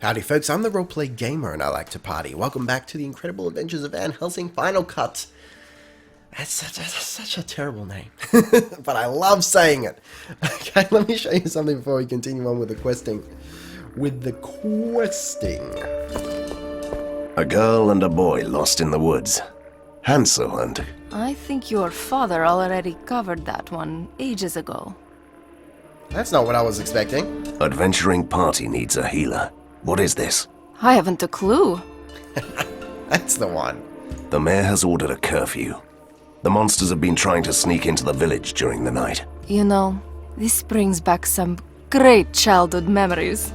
Howdy folks, I'm the Roleplay Gamer and I like to party. Welcome back to the incredible adventures of Van Helsing Final Cut. That's such a terrible name, but I love saying it. Okay, let me show you something before we continue on with the questing. A girl and a boy lost in the woods. Hansel and... I think your father already covered that one ages ago. That's not what I was expecting. Adventuring party needs a healer. What is this? I haven't a clue. That's the one. The mayor has ordered a curfew. The monsters have been trying to sneak into the village during the night. You know, this brings back some great childhood memories.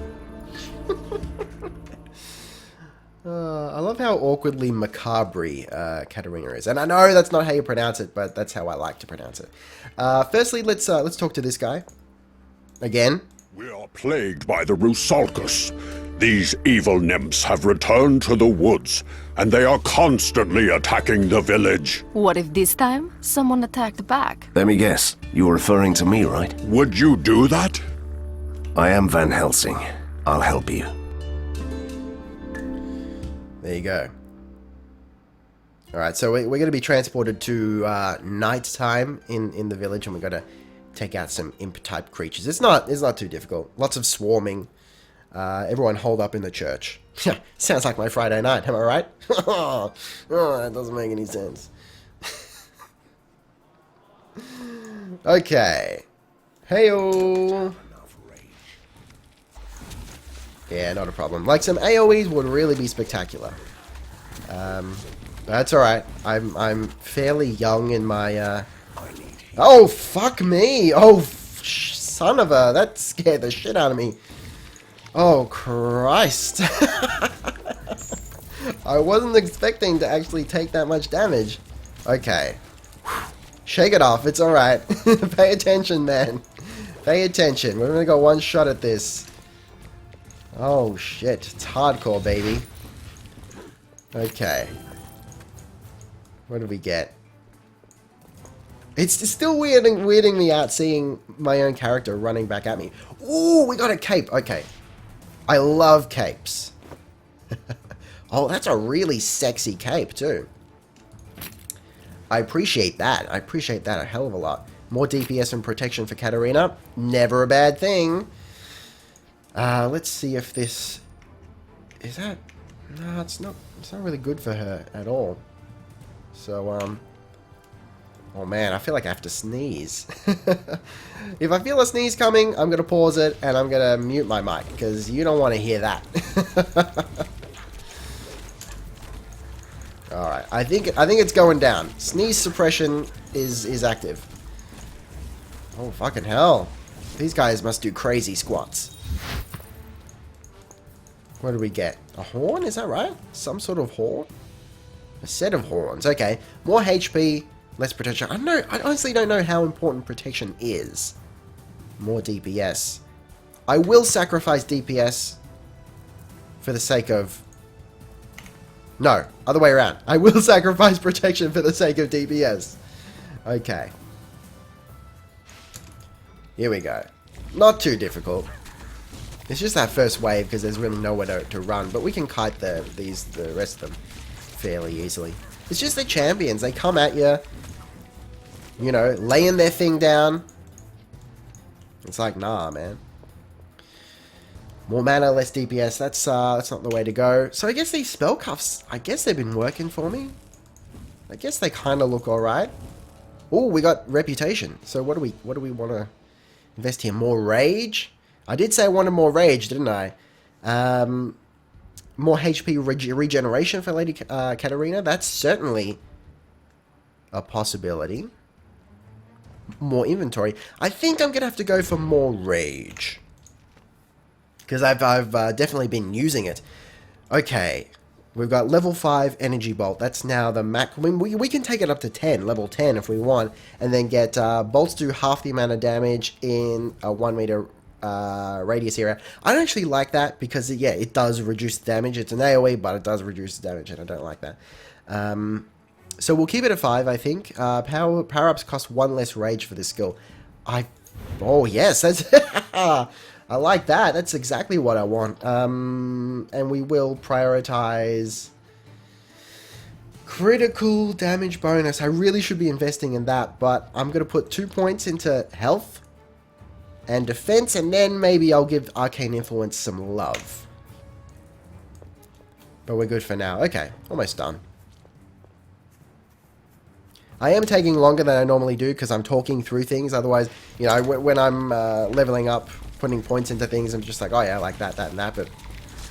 I love how awkwardly macabre Katarina is. And I know that's not how you pronounce it, but that's how I like to pronounce it. Firstly, let's talk to this guy. Again. We are plagued by the Rusalkus. These evil nymphs have returned to the woods, and they are constantly attacking the village. What if this time someone attacked back? Let me guess, you're referring to me, right? Would you do that? I am Van Helsing. I'll help you. There you go. Alright, so we're going to be transported to night time in the village, and we're going to take out some imp-type creatures. It's not too difficult. Lots of swarming. Everyone hold up in the church. Sounds like my Friday night, am I right? Oh, that doesn't make any sense. Okay. Heyo. Yeah, not a problem. Like, some AoEs would really be spectacular. That's alright. I'm fairly young in my, Oh, fuck me! Oh, son of a... That scared the shit out of me. Oh, Christ. I wasn't expecting to actually take that much damage. Okay. Shake it off, it's alright. Pay attention, man. Pay attention. We're gonna go one shot at this. Oh, shit. It's hardcore, baby. Okay. What do we get? It's still weirding me out seeing my own character running back at me. Ooh, we got a cape. Okay. I love capes. Oh, that's a really sexy cape, too. I appreciate that. I appreciate that a hell of a lot. More DPS and protection for Katarina. Never a bad thing. Let's see if this... Is that... No, it's not really good for her at all. So, oh man, I feel like I have to sneeze. If I feel a sneeze coming, I'm going to pause it and I'm going to mute my mic, because you don't want to hear that. Alright, I think it's going down. Sneeze suppression is active. Oh, fucking hell. These guys must do crazy squats. What do we get? A horn? Is that right? Some sort of horn? A set of horns. Okay. More HP. Less protection. I honestly don't know how important protection is. More DPS. I will sacrifice DPS for the sake of... No, other way around. I will sacrifice protection for the sake of DPS. Okay. Here we go. Not too difficult. It's just that first wave because there's really nowhere to run, but we can kite the rest of them fairly easily. It's just the champions. They come at you. You know, laying their thing down. It's like, nah, man. More mana, less DPS. That's not the way to go. So I guess these spell cuffs, I guess they've been working for me. I guess they kind of look alright. Oh, we got reputation. So what do we want to invest here? More rage? I did say I wanted more rage, didn't I? More HP regeneration for Lady Katarina. That's certainly a possibility. More inventory. I think I'm gonna have to go for more rage, because I've definitely been using it. Okay, we've got level 5 energy bolt. That's now the max. We can take it up to 10, level 10 if we want, and then get bolts do half the amount of damage in a 1 meter radius area. I don't actually like that because yeah, it does reduce the damage. It's an AoE, but it does reduce the damage, and I don't like that. So we'll keep it at 5, I think. Power-ups cost 1 less rage for this skill. I Oh, yes, that's... I like that. That's exactly what I want. And we will prioritize critical damage bonus. I really should be investing in that, but I'm going to put 2 points into health and defense, and then maybe I'll give Arcane Influence some love. But we're good for now. Okay, almost done. I am taking longer than I normally do because I'm talking through things. Otherwise, you know, when I'm leveling up, putting points into things, I'm just like, oh yeah, I like that, that, and that. But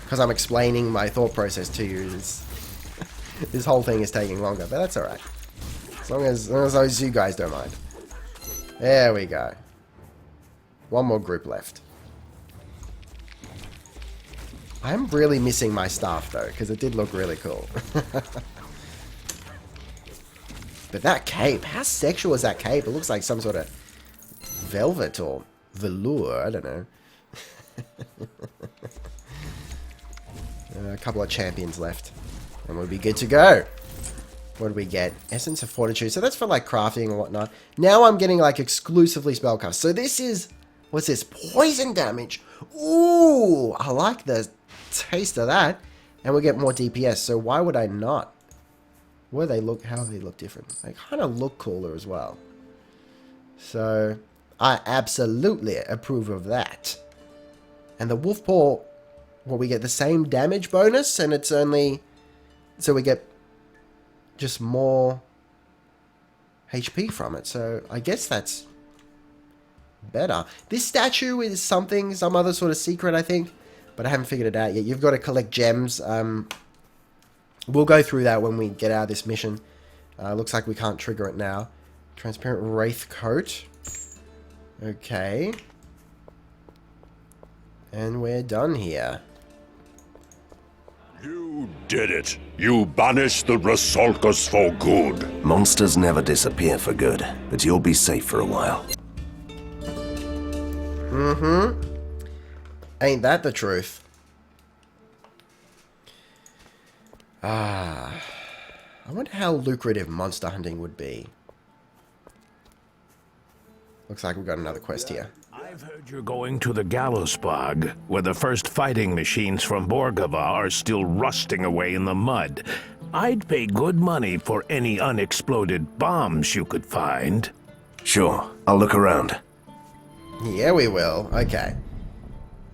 because I'm explaining my thought process to you, this whole thing is taking longer. But that's alright. As long as you guys don't mind. There we go. One more group left. I'm really missing my staff though, because it did look really cool. But that cape, how sexual is that cape? It looks like some sort of velvet or velour, I don't know. A couple of champions left, and we'll be good to go. What do we get? Essence of Fortitude. So that's for like crafting and whatnot. Now I'm getting like exclusively spellcast. So this is, what's this? Poison damage. Ooh, I like the taste of that. And we'll get more DPS. So why would I not? How do they look different? They kind of look cooler as well. So I absolutely approve of that. And the wolf paw, well, we get the same damage bonus, and it's only, so we get just more HP from it. So I guess that's better. This statue is something, some other sort of secret, I think, but I haven't figured it out yet. You've got to collect gems. We'll go through that when we get out of this mission. Looks like we can't trigger it now. Transparent Wraith Coat. Okay. And we're done here. You did it. You banished the Rusalkas for good. Monsters never disappear for good, but you'll be safe for a while. Mm-hmm. Ain't that the truth? I wonder how lucrative monster hunting would be. Looks like we've got another quest here. I've heard you're going to the Gallows Bog, where the first fighting machines from Borgovia are still rusting away in the mud. I'd pay good money for any unexploded bombs you could find. Sure, I'll look around. Yeah, we will. Okay.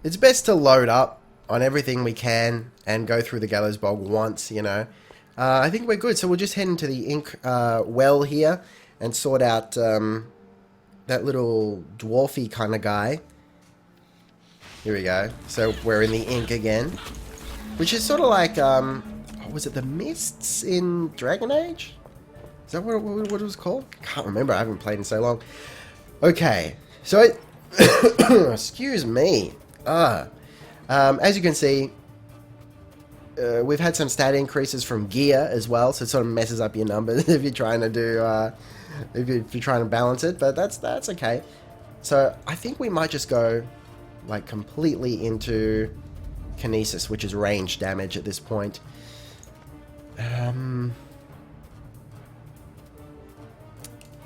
It's best to load up on everything we can and go through the Gallows Bog once, you know. I think we're good. So we'll just head into the ink well here and sort out that little dwarfy kind of guy. Here we go. So we're in the ink again, which is sort of like, was it the Mists in Dragon Age? Is that what it was called? I can't remember. I haven't played in so long. Okay. So, excuse me. As you can see, we've had some stat increases from gear as well, so it sort of messes up your numbers if you're trying to do, if you're trying to balance it, but that's okay. So I think we might just go like completely into Kinesis, which is range damage at this point.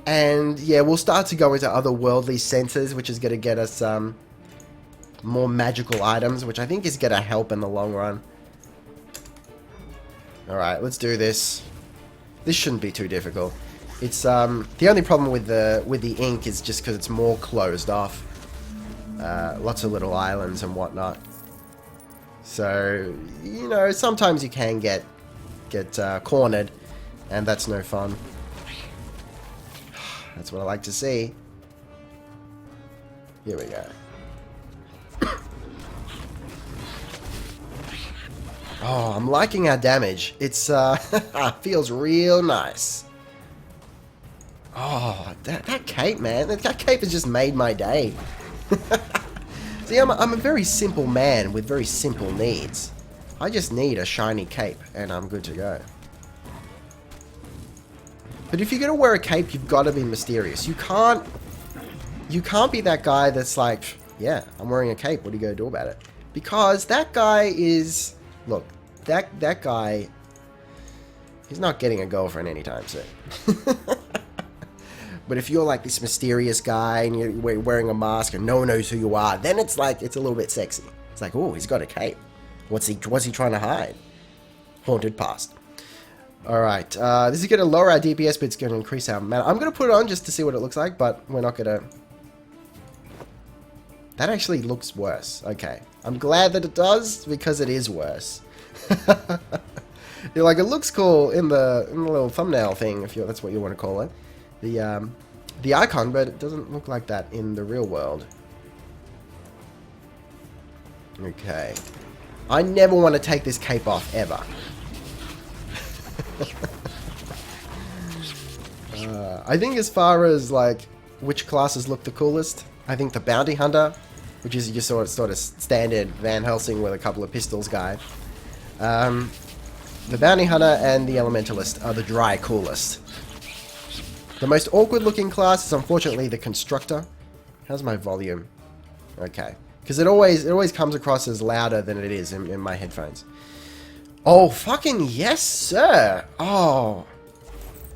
And yeah, we'll start to go into otherworldly senses, which is going to get us more magical items, which I think is going to help in the long run. Alright, let's do this. This shouldn't be too difficult. It's the only problem with the ink is just because it's more closed off. Lots of little islands and whatnot. So, you know, sometimes you can get cornered, and that's no fun. That's what I like to see. Here we go. Oh, I'm liking our damage. It's feels real nice. Oh, that cape, man. That cape has just made my day. See, I'm a very simple man with very simple needs. I just need a shiny cape, and I'm good to go. But if you're gonna wear a cape, you've got to be mysterious. You can't be that guy that's like, yeah, I'm wearing a cape. What are you gonna do about it? Because that guy is, look, that guy, he's not getting a girlfriend anytime soon. But if you're like this mysterious guy and you're wearing a mask and no one knows who you are, then it's like, it's a little bit sexy. It's like, oh, he's got a cape. What's he trying to hide? Haunted past. Alright, this is going to lower our DPS, but it's going to increase our mana. I'm going to put it on just to see what it looks like, but we're not going to... That actually looks worse. Okay. I'm glad that it does, because it is worse. Like, it looks cool in the little thumbnail thing, if that's what you want to call it. The icon, but it doesn't look like that in the real world. Okay. I never want to take this cape off, ever. I think as far as, like, which classes look the coolest, I think the Bounty Hunter, which is your sort of standard Van Helsing with a couple of pistols guy. The Bounty Hunter and the Elementalist are the dry coolest. The most awkward looking class is unfortunately the Constructor. How's my volume? Okay. Because it always comes across as louder than it is in my headphones. Oh, fucking yes, sir! Oh,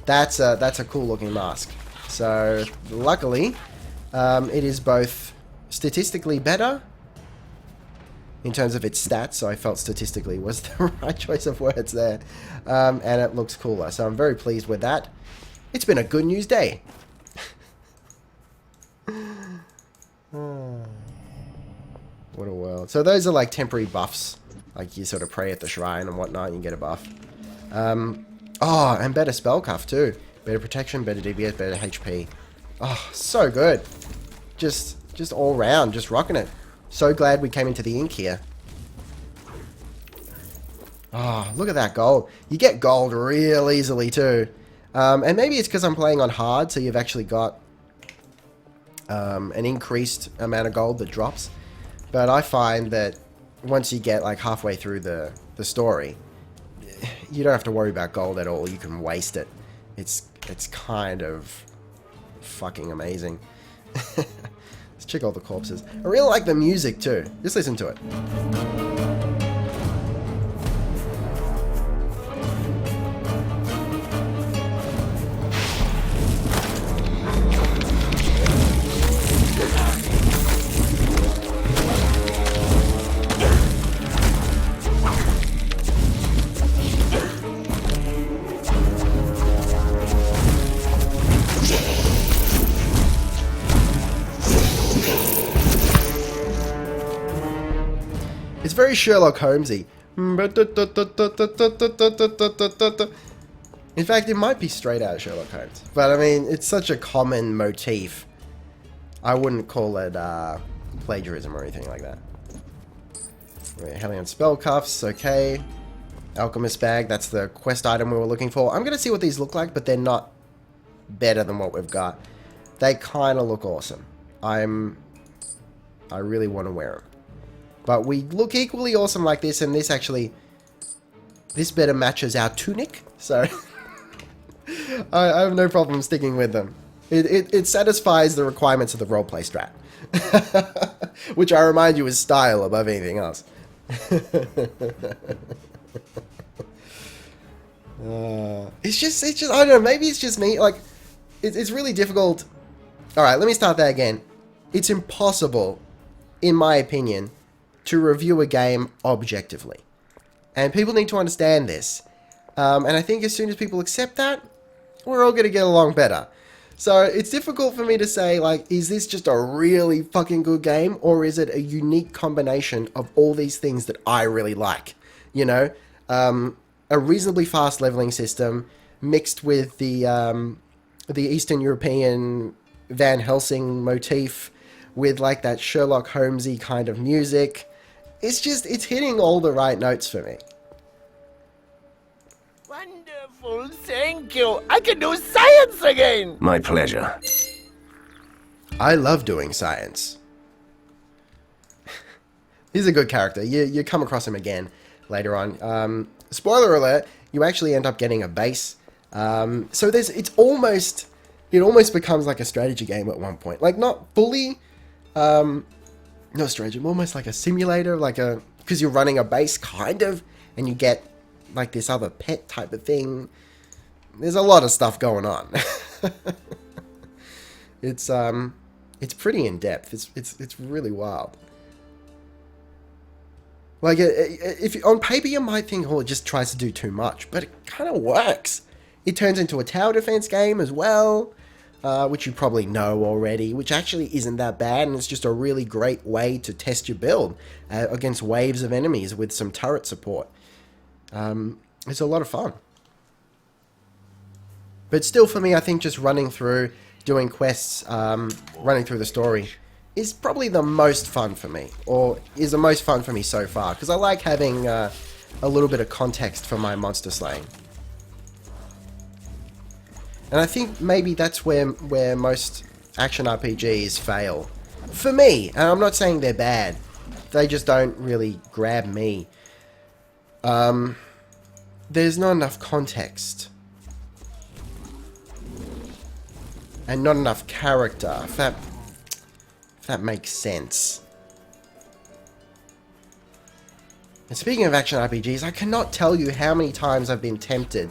that's a cool looking mask. So, luckily, it is both statistically better in terms of its stats, so I felt statistically was the right choice of words there, and it looks cooler, so I'm very pleased with that. It's been a good news day. What a world. So those are like temporary buffs, like you sort of pray at the shrine and whatnot and you get a buff. Oh, and better spell cuff too. Better protection, better DPS, better HP. Oh, so good. Just all round, just rocking it. So glad we came into the ink here. Oh, look at that gold. You get gold real easily too. And maybe it's because I'm playing on hard, so you've actually got an increased amount of gold that drops. But I find that once you get like halfway through the story, you don't have to worry about gold at all. You can waste it. It's kind of fucking amazing. Let's check all the corpses. I really like the music too. Just listen to it. It's very Sherlock Holmesy. In fact, it might be straight out of Sherlock Holmes. But I mean, it's such a common motif. I wouldn't call it plagiarism or anything like that. Hellion spell cuffs, okay. Alchemist bag, that's the quest item we were looking for. I'm gonna see what these look like, but they're not better than what we've got. They kind of look awesome. I really want to wear them. But we look equally awesome like this, and this better matches our tunic, so I have no problem sticking with them. It satisfies the requirements of the roleplay strat, which I remind you is style above anything else. It's just, I don't know, maybe it's just me, like, it's really difficult. Alright, let me start that again. It's impossible, in my opinion, to review a game objectively. And people need to understand this. And I think as soon as people accept that, we're all going to get along better. So it's difficult for me to say, like, is this just a really fucking good game? Or is it a unique combination of all these things that I really like? You know? A reasonably fast leveling system mixed with the Eastern European Van Helsing motif with, like, that Sherlock Holmesy kind of music. It's hitting all the right notes for me. Wonderful, thank you. I can do science again. My pleasure. I love doing science. He's a good character. You come across him again later on. Spoiler alert, you actually end up getting a base. So it almost becomes like a strategy game at one point. Like, not fully, not strategy, almost like a simulator, because you're running a base, kind of, and you get, like, this other pet type of thing. There's a lot of stuff going on. It's pretty in depth. It's really wild. Like, if on paper you might think, oh, it just tries to do too much, but it kind of works. It turns into a tower defense game as well, which you probably know already, which actually isn't that bad, and it's just a really great way to test your build against waves of enemies with some turret support. It's a lot of fun. But still, for me, I think just running through, doing quests, running through the story is probably the most fun for me, or is the most fun for me so far, because I like having a little bit of context for my monster slaying. And I think maybe that's where most action RPGs fail. For me, and I'm not saying they're bad, they just don't really grab me. There's not enough context. And not enough character, if that makes sense. And speaking of action RPGs, I cannot tell you how many times I've been tempted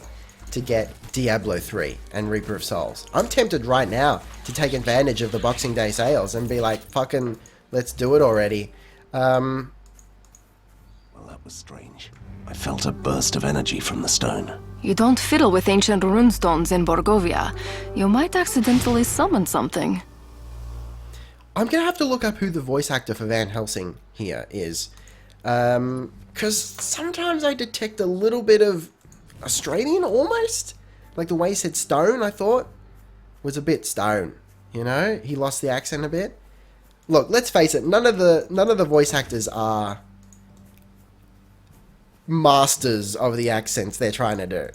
to get Diablo 3 and Reaper of Souls. I'm tempted right now to take advantage of the Boxing Day sales and be like, fucking, let's do it already. Well, that was strange. I felt a burst of energy from the stone. You don't fiddle with ancient runestones in Borgovia. You might accidentally summon something. I'm going to have to look up who the voice actor for Van Helsing here is. Because sometimes I detect a little bit of Australian, almost. Like the way he said stone, I thought, was a bit stone. You know? He lost the accent a bit. Look, let's face it, none of the voice actors are masters of the accents they're trying to do.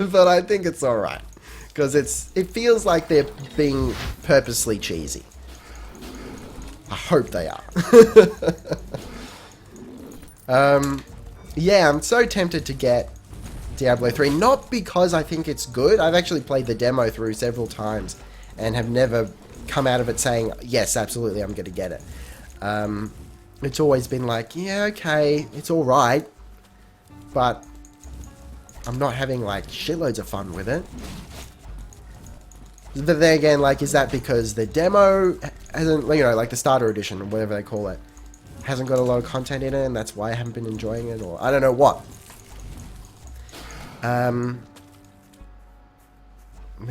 But I think it's alright. Because it feels like they're being purposely cheesy. I hope they are. Yeah, I'm so tempted to get Diablo 3. Not because I think it's good. I've actually played the demo through several times and have never come out of it saying, yes, absolutely, I'm going to get it. It's always been like, yeah, okay, it's alright. But I'm not having, like, shitloads of fun with it. But then again, like, is that because the demo hasn't, you know, like the starter edition or whatever they call it, hasn't got a lot of content in it and that's why I haven't been enjoying it, or I don't know what. But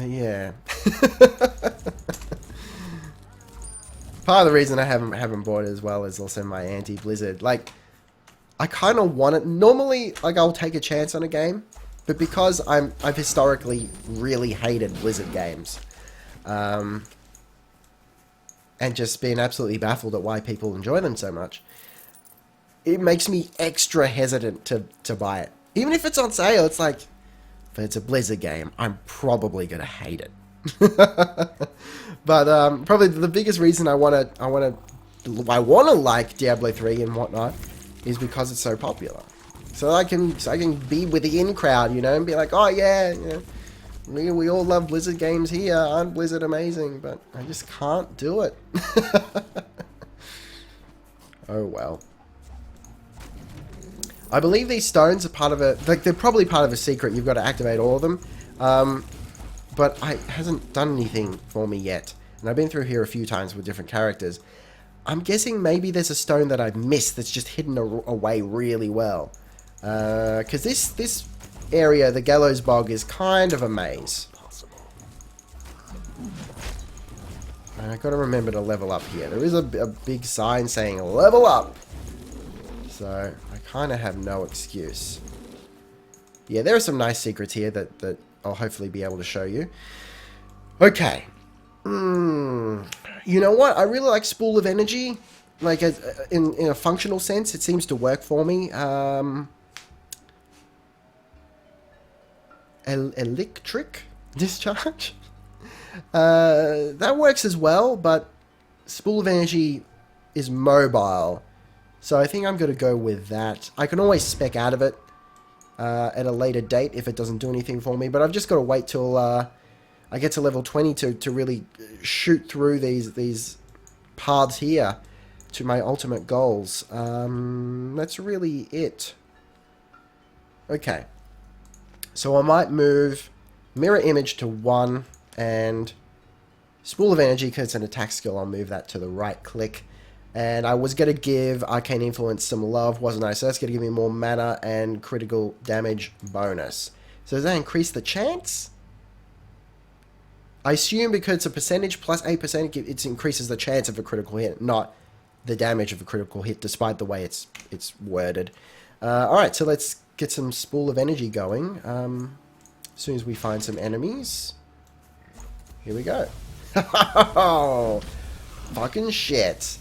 yeah. Part of the reason I haven't bought it as well is also my anti-Blizzard. Like, I kind of want it. Normally, like, I'll take a chance on a game, but because I've historically really hated Blizzard games, and just been absolutely baffled at why people enjoy them so much, it makes me extra hesitant to buy it. Even if it's on sale, it's like, if it's a Blizzard game, I'm probably gonna hate it. But probably the biggest reason I wanna like Diablo 3 and whatnot is because it's so popular. So I can be with the in crowd, you know, and be like, oh yeah, you know, we all love Blizzard games here. Aren't Blizzard amazing? But I just can't do it. Oh well. I believe these stones are part of a, like, they're probably part of a secret. You've got to activate all of them. But it hasn't done anything for me yet. And I've been through here a few times with different characters. I'm guessing maybe there's a stone that I've missed that's just hidden away really well. Because this area, the Gallows Bog, is kind of a maze. And I've got to remember to level up here. There is a big sign saying level up. So I kind of have no excuse. Yeah, there are some nice secrets here that I'll hopefully be able to show you. Okay. You know what? I really like Spool of Energy. Like, in a functional sense, it seems to work for me. Electric Discharge? That works as well, but Spool of Energy is mobile. So I think I'm going to go with that. I can always spec out of it at a later date if it doesn't do anything for me. But I've just got to wait till I get to level 20 to really shoot through these paths here to my ultimate goals. That's really it. Okay. So I might move mirror image to 1 and Spool of Energy, because it's an attack skill, I'll move that to the right click. And I was going to give Arcane Influence some love, wasn't I? So that's going to give me more mana and critical damage bonus. So does that increase the chance? I assume because it's a percentage plus 8%, it increases the chance of a critical hit, not the damage of a critical hit, despite the way it's worded. Alright, so let's get some Spool of Energy going. As soon as we find some enemies. Here we go. Fucking shit.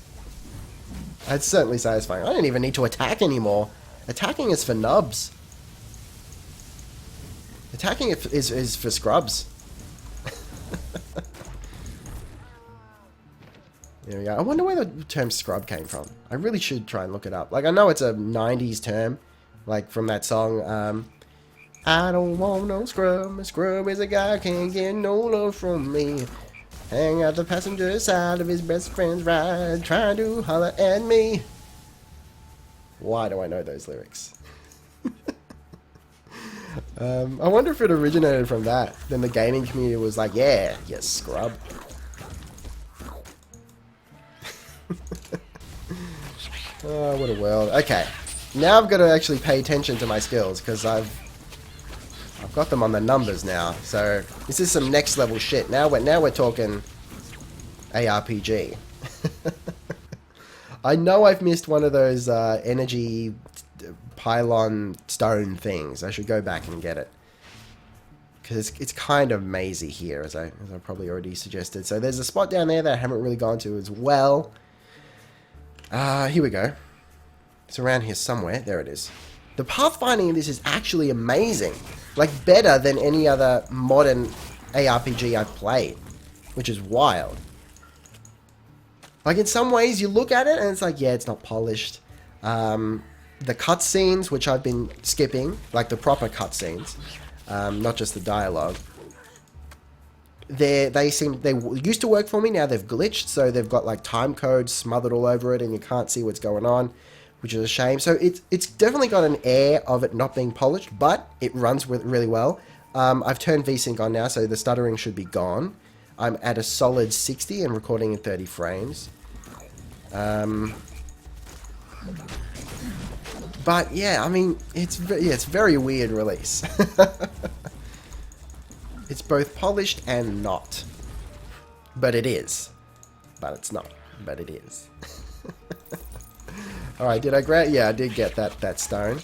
That's certainly satisfying. I don't even need to attack anymore. Attacking is for nubs. Attacking is for scrubs. There we go. I wonder where the term scrub came from. I really should try and look it up. Like, I know it's a 90s term. Like, from that song, I don't want no scrub. A scrub is a guy who can't get no love from me. Hang out the passenger side of his best friend's ride, trying to holler at me. Why do I know those lyrics? I wonder if it originated from that. Then the gaming community was like, yeah, you scrub. Oh, what a world. Okay. Now I've got to actually pay attention to my skills, because I've got them on the numbers now. So this is some next level shit. Now we're talking ARPG. I know I've missed one of those energy pylon stone things. I should go back and get it, because it's kind of mazy here, as I probably already suggested. So there's a spot down there that I haven't really gone to as well. Here we go. It's around here somewhere. There it is. The pathfinding in this is actually amazing. Like, better than any other modern ARPG I've played, which is wild. Like, in some ways, you look at it and it's like, yeah, it's not polished. The cutscenes, which I've been skipping, like the proper cutscenes, not just the dialogue, they used to work for me. Now they've glitched, so they've got like time codes smothered all over it, and you can't see what's going on, which is a shame. So it's definitely got an air of it not being polished, but it runs really well. I've turned VSync on now, so the stuttering should be gone. I'm at a solid 60 and recording in 30 frames. But yeah, I mean, it's very weird release. It's both polished and not. But it is. But it's not. But it is. Alright, did I grab? Yeah, I did get that stone.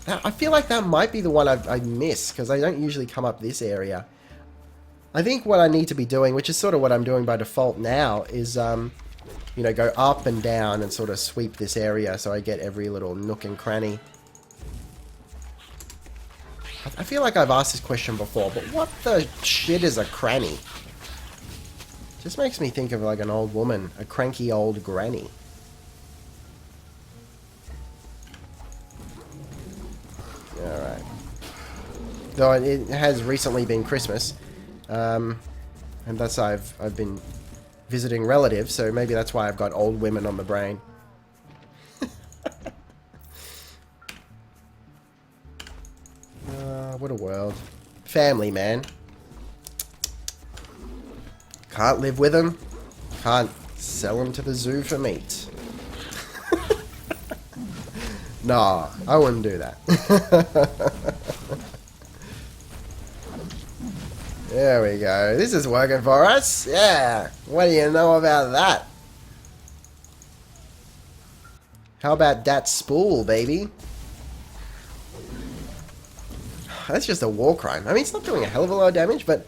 I feel like that might be the one I miss, because I don't usually come up this area. I think what I need to be doing, which is sort of what I'm doing by default now, is, you know, go up and down and sort of sweep this area so I get every little nook and cranny. I feel like I've asked this question before, but what the shit is a cranny? Just makes me think of like an old woman, a cranky old granny. Alright. Though it has recently been Christmas, and thus I've been visiting relatives, so maybe that's why I've got old women on the brain. What a world. Family, man. Can't live with them. Can't sell them to the zoo for meat. Nah, I wouldn't do that. There we go. This is working for us. Yeah. What do you know about that? How about that spool, baby? That's just a war crime. I mean, it's not doing a hell of a lot of damage, but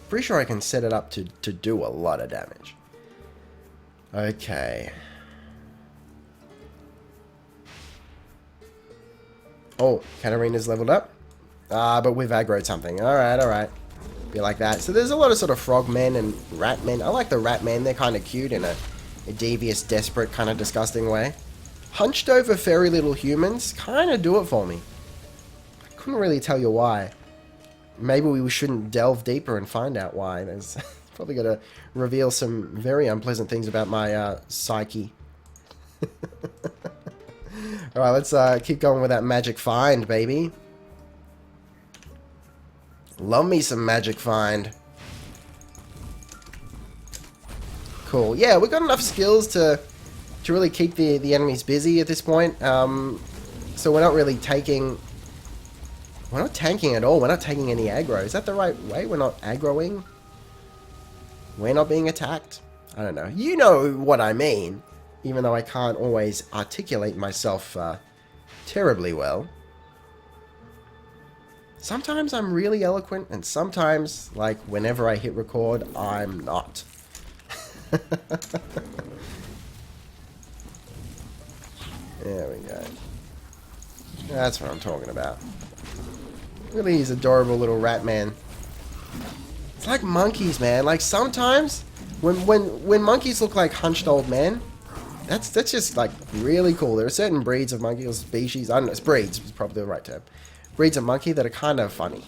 pretty sure I can set it up to do a lot of damage. Okay. Oh, Katarina's leveled up. But we've aggroed something. Alright, alright. Be like that. So there's a lot of sort of frogmen and ratmen. I like the ratmen. They're kind of cute in a devious, desperate, kind of disgusting way. Hunched over furry little humans kind of do it for me. Couldn't really tell you why. Maybe we shouldn't delve deeper and find out why. There's probably going to reveal some very unpleasant things about my psyche. Alright, let's keep going with that magic find, baby. Love me some magic find. Cool. Yeah, we've got enough skills to really keep the enemies busy at this point. So we're not really taking... We're not tanking at all. We're not taking any aggro. Is that the right way? We're not aggroing? We're not being attacked? I don't know. You know what I mean. Even though I can't always articulate myself terribly well. Sometimes I'm really eloquent, and sometimes, like, whenever I hit record, I'm not. There we go. That's what I'm talking about. Really, he's adorable little rat man. It's like monkeys, man. Like, sometimes, when monkeys look like hunched old men, that's just, like, really cool. There are certain breeds of monkey or species, I don't know, breeds is probably the right term. Breeds of monkey that are kind of funny.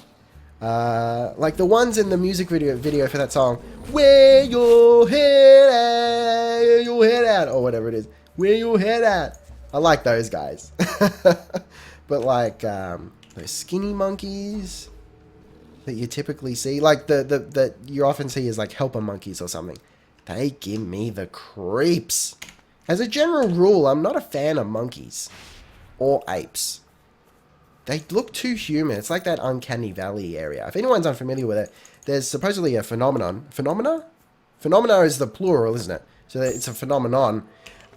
Like the ones in the music video for that song, "Where your head at, where your head at," or whatever it is, "Where your head at." I like those guys. But like those skinny monkeys that you typically see, like that you often see as like helper monkeys or something, they give me the creeps. As a general rule, I'm not a fan of monkeys or apes. They look too human. It's like that uncanny valley area. If anyone's unfamiliar with it, there's supposedly a phenomenon. Phenomena? Phenomena is the plural, isn't it? So it's a phenomenon.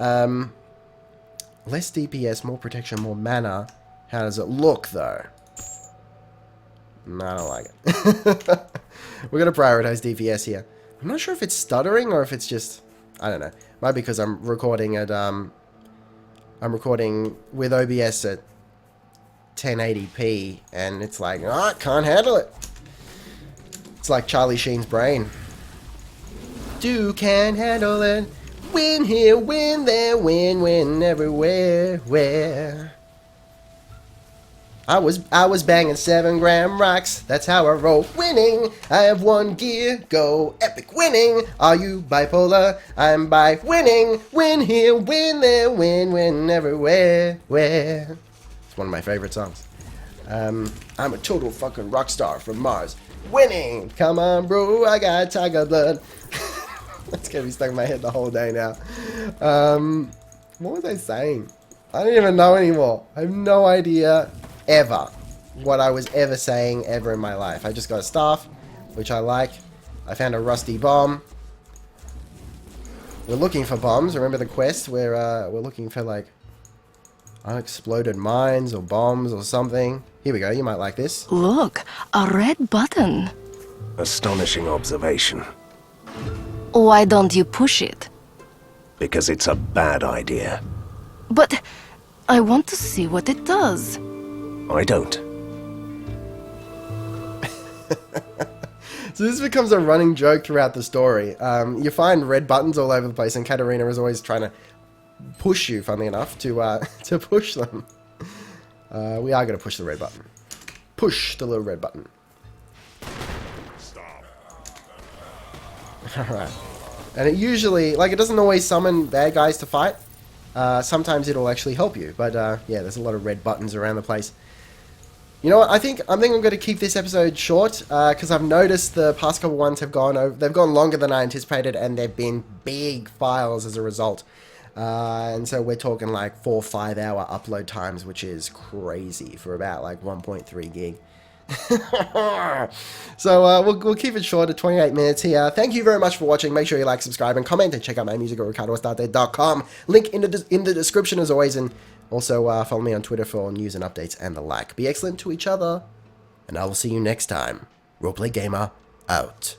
Less DPS, more protection, more mana. How does it look, though? No, I don't like it. We're going to prioritize DPS here. I'm not sure if it's stuttering or if it's just... I don't know. Might be because I'm recording at... I'm recording with OBS at 1080p, and it's like, oh, I can't handle it. It's like Charlie Sheen's brain. Do can't handle it. Win here, win there, win everywhere. Where? I was banging 7-gram rocks. That's how I roll. Winning. I have one gear. Go epic winning. Are you bipolar? I'm by winning. Win here, win there, win everywhere. Where? One of my favorite songs. I'm a total fucking rock star from Mars. Winning! Come on, bro, I got tiger blood. That's gonna be stuck in my head the whole day now. What was I saying? I don't even know anymore. I have no idea ever what I was ever saying ever in my life. I just got a staff, which I like. I found a rusty bomb. We're looking for bombs. Remember the quest where we're looking for like unexploded mines or bombs or something. Here we go, you might like this. Look, a red button. Astonishing observation. Why don't you push it? Because it's a bad idea. But I want to see what it does. I don't. So this becomes a running joke throughout the story. You find red buttons all over the place, and Katarina is always trying to push you, funnily enough, to push them. We are going to push the red button. Push the little red button. Stop. Alright. And it usually, like, it doesn't always summon bad guys to fight. Sometimes it'll actually help you. But, yeah, there's a lot of red buttons around the place. You know what? I think I'm going to keep this episode short, because I've noticed the past couple ones have gone over. They've gone longer than I anticipated, and they've been big files as a result. And so we're talking like 4 or 5 hour upload times, which is crazy for about like 1.3 gig. So we'll keep it short at 28 minutes here. Thank you very much for watching. Make sure you like, subscribe, and comment, and check out my music at ricardoestarte.com. Link in the description as always, and also follow me on Twitter for news and updates and the like. Be excellent to each other, and I will see you next time. Roleplay Gamer out.